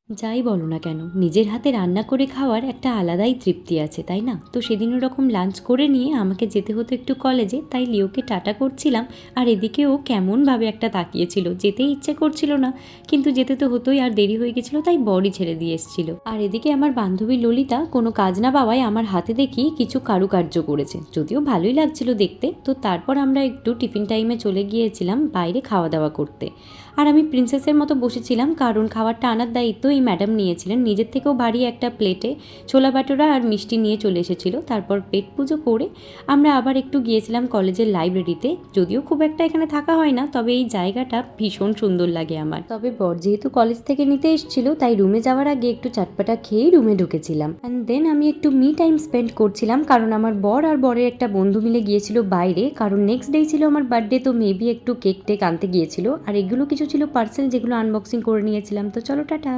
যাই বলো না কেন, নিজের হাতে রান্না করে খাওয়ার একটা আলাদাই তৃপ্তি আছে, তাই না? তো সেদিন ওরকম লাঞ্চ করে নিয়ে আমাকে যেতে হতো একটু কলেজে, তাই লিওকে টাটা করছিলাম। আর এদিকে ও কেমনভাবে একটা তাকিয়েছিল, যেতেই ইচ্ছে করছিল না, কিন্তু যেতে তো হতোই, আর দেরি হয়ে গেছিলো তাই বরই ছেড়ে দিয়ে এসেছিল। আর এদিকে আমার বান্ধবী ললিতা কোনো কাজ না পাওয়ায় আমার হাতে দেখি কিছু কারুকার্য করেছে, যদিও ভালোই লাগছিল দেখতে। তো তারপর আমরা একটু টিফিন টাইমে চলে গিয়েছিলাম বাইরে খাওয়া দাওয়া করতে। আর আমি প্রিন্সেসের মতো বসেছিলাম, কারণ খাবারটা আনার দায়িত্ব এই ম্যাডাম নিয়েছিলেন। নিজের থেকেও ভারী একটা প্লেটে ছোলা বাটোরা আর মিষ্টি নিয়ে চলে এসেছিল। তারপর পেট পুজো করে আমরা আবার একটু গিয়েছিলাম কলেজের লাইব্রেরিতে। যদিও খুব একটা এখানে থাকা হয় না, তবে এই জায়গাটা ভীষণ সুন্দর লাগে আমার। তবে বর যেহেতু কলেজ থেকে নিতে এসেছিল, তাই রুমে যাওয়ার আগে একটু চাটপাটা খেয়েই রুমে ঢুকেছিলাম। অ্যান্ড দেন আমি একটু মি টাইম স্পেন্ড করছিলাম, কারণ আমার বর আর বরের একটা বন্ধু মিলে গিয়েছিল বাইরে, কারণ নেক্সট ডে ছিল আমার বার্থডে। তো মেবি একটু কেক টেক আনতে গিয়েছিল, আর এগুলো কিছু ছিল পার্সেল, যেগুলো আনবক্সিং করে নিয়েছিলাম। তো চলো টাটা।